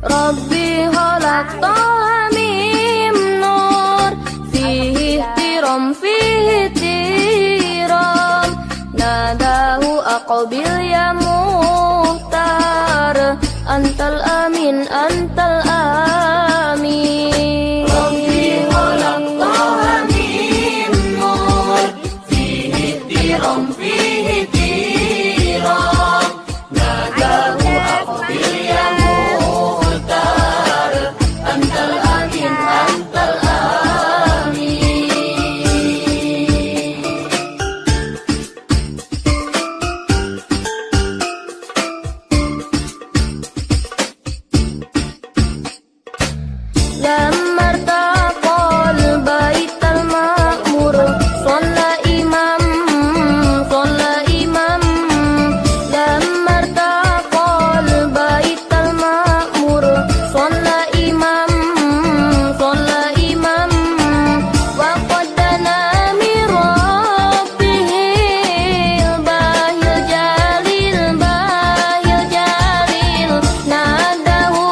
Rabbi khalaq Taha mim nur, fihi ihtiram fihi ihtiram, nadahu aqbil ya muhtar, antal amin antal amin. Rabbi khalaq Taha mim nur, fihi ihtiram fihi ihtiram, nadahu aqbil ya muhtar, antal amin antal amin. Lamma irtaqal baital ma'mur, shalla imam, shalla imam. Lamma irtaqal baital ma'mur, shalla imam, shalla imam. Wa qaddana min rabbihi bahil jalil, bahil jalil, nadahu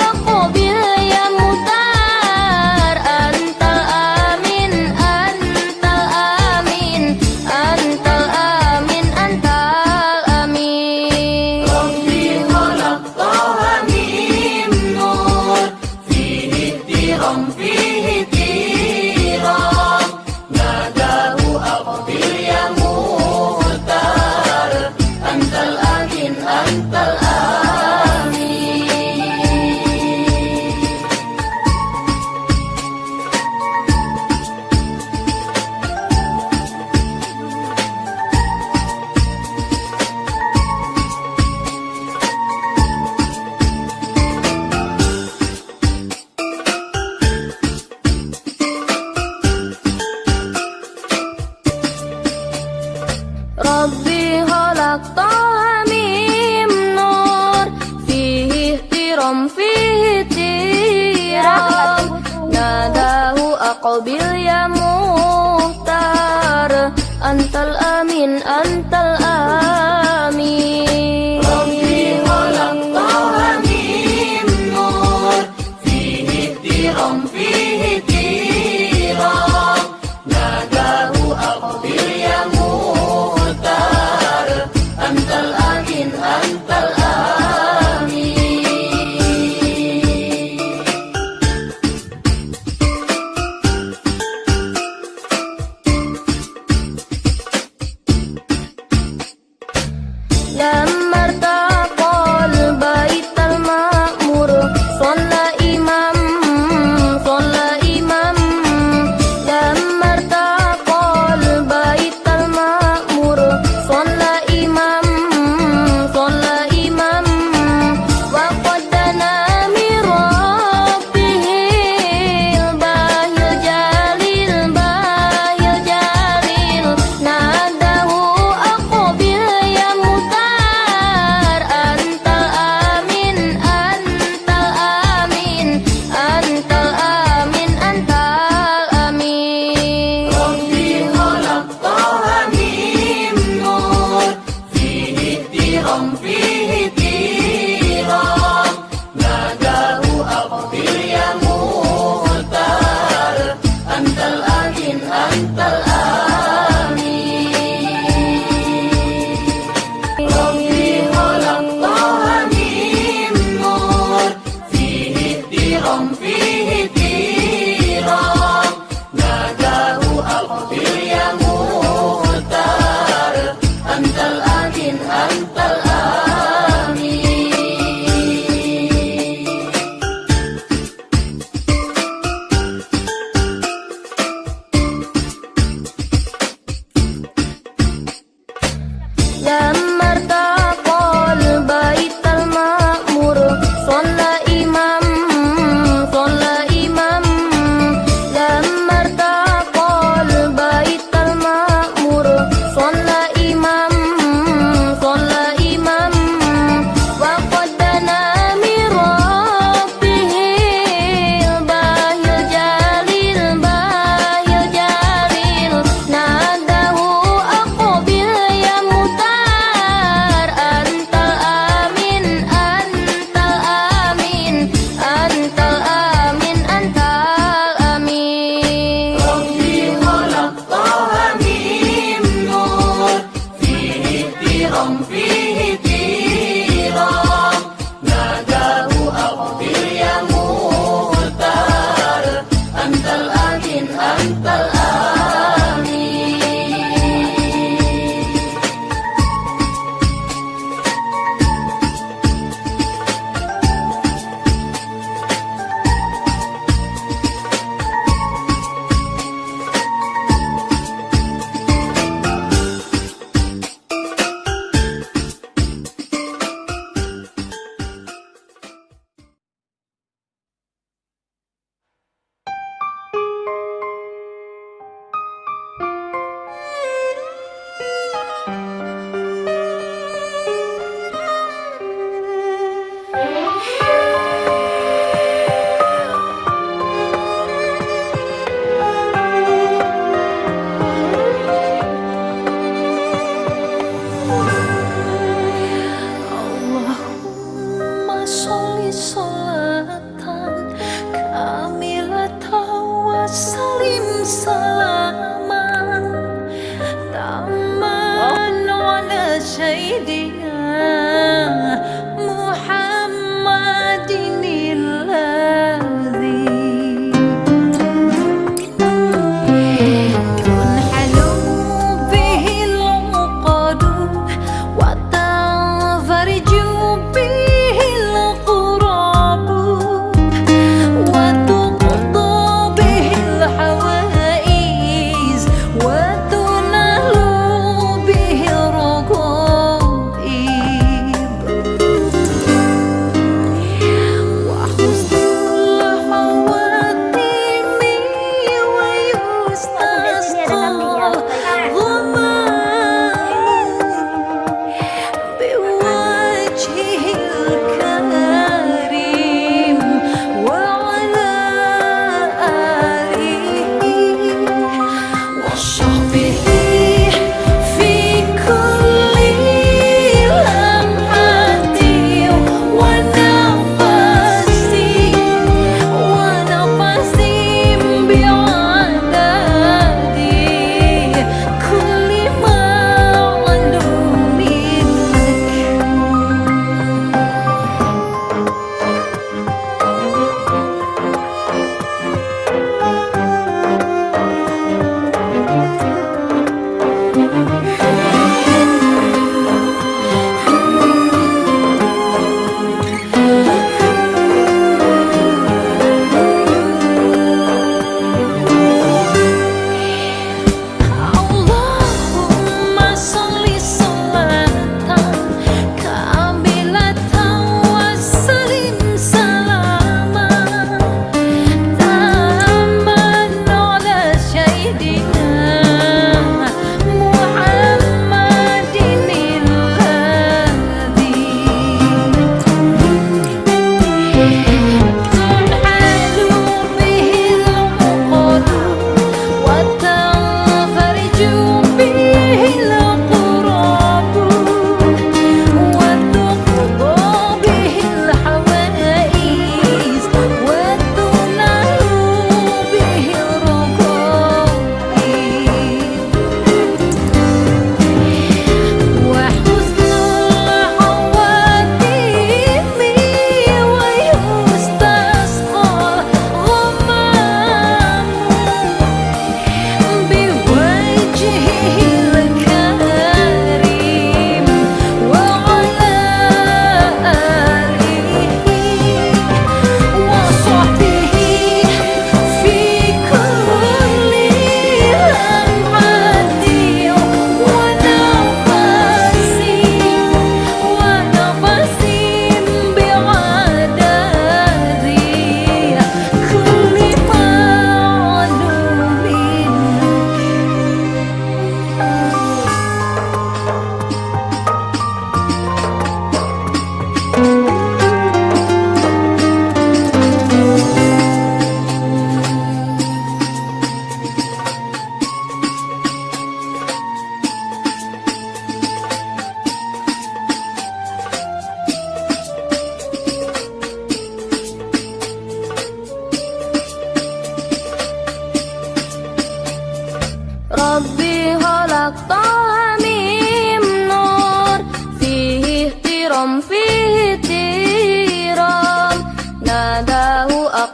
aqbil ya muhtar, antal amin antal amin, antal amin antal amin. Rabbi khalaq Taha mim nur, fihi ihtiram fihi ihtiram, nadahu aqbil ya muhtar, antal amin antal amin. Rabbi khalaq Taha mim nur, fihi ihtiram fihi ihtiram, nadahu aqbil ya muhtar, antal amin antal amin. Rabbi khalaq Taha mim nur, fihi ihtiram fihi ihtiram, nadahu aqbil ya muhtar, antal amin antal amin.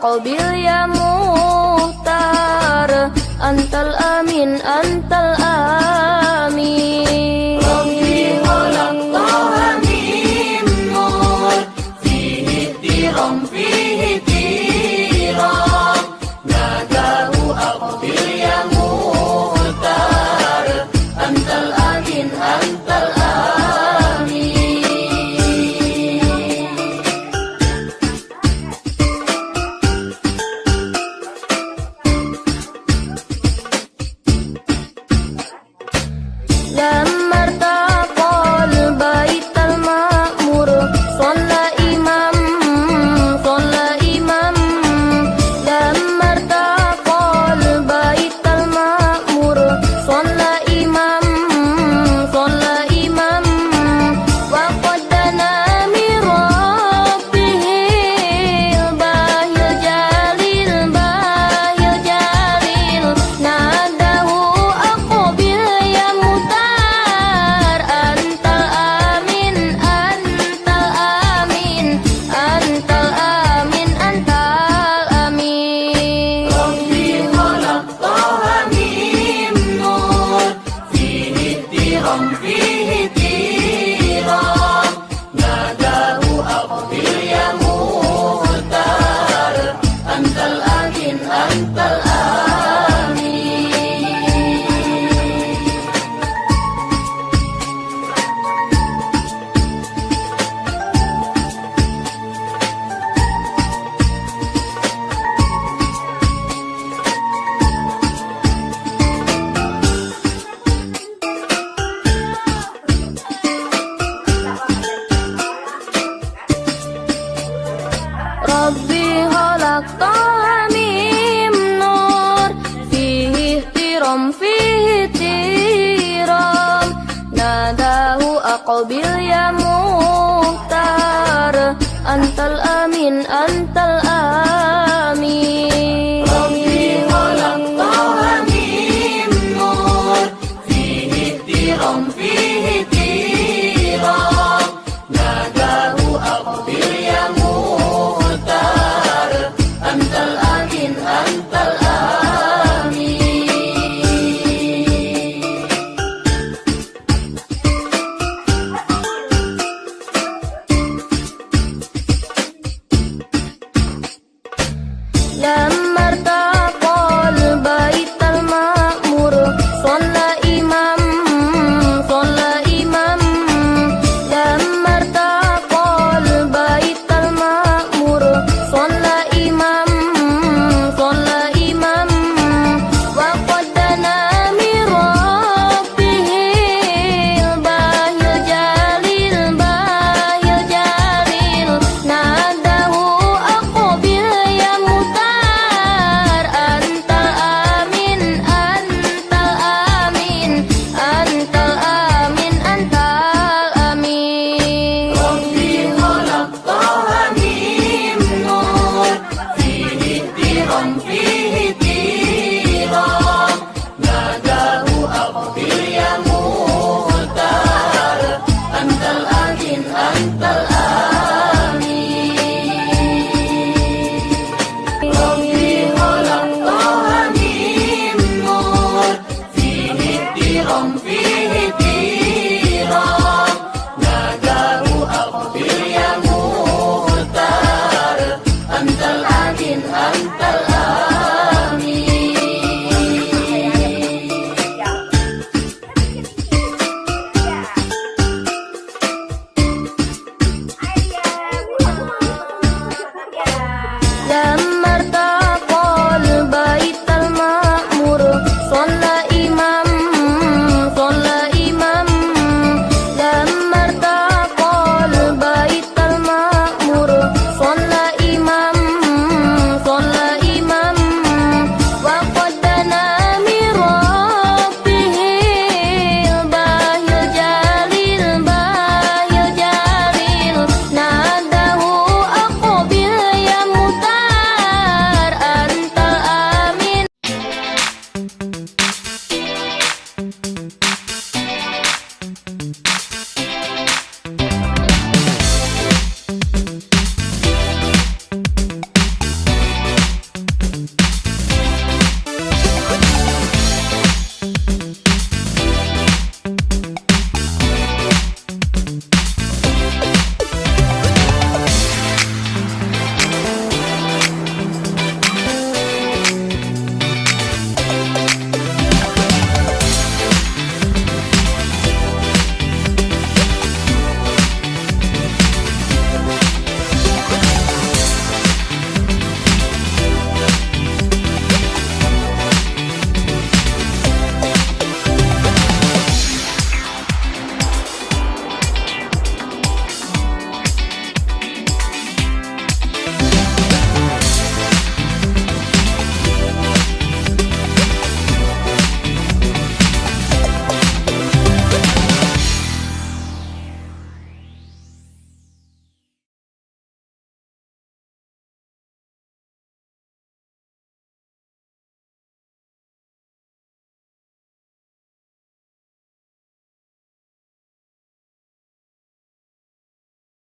أقبل يا مختار أنت الأمين أنت الأمين ربي خلق طه من نور فيه احترام فيه احترام ناداه أقبل يا مختار أنت الأمين أنت الأمين لما ارتقى البيت المأمور صلى إمام لما ارتقى البيت المأمور صلى إمام وقد دنا من ربه الباهي الجليل ناداه أقبل يا مختار أنت الأمين أنت الأمين أنت الأمين أنت الأمين ربي خلق طه من نور فيه احترام فيه احترام ناداه أقبل يا مختار أنت الأمين أنت الأمين ربي خلق طه من نور فيه احترام ناداه أقبل يا مختار أنت الأمين أنت الأمين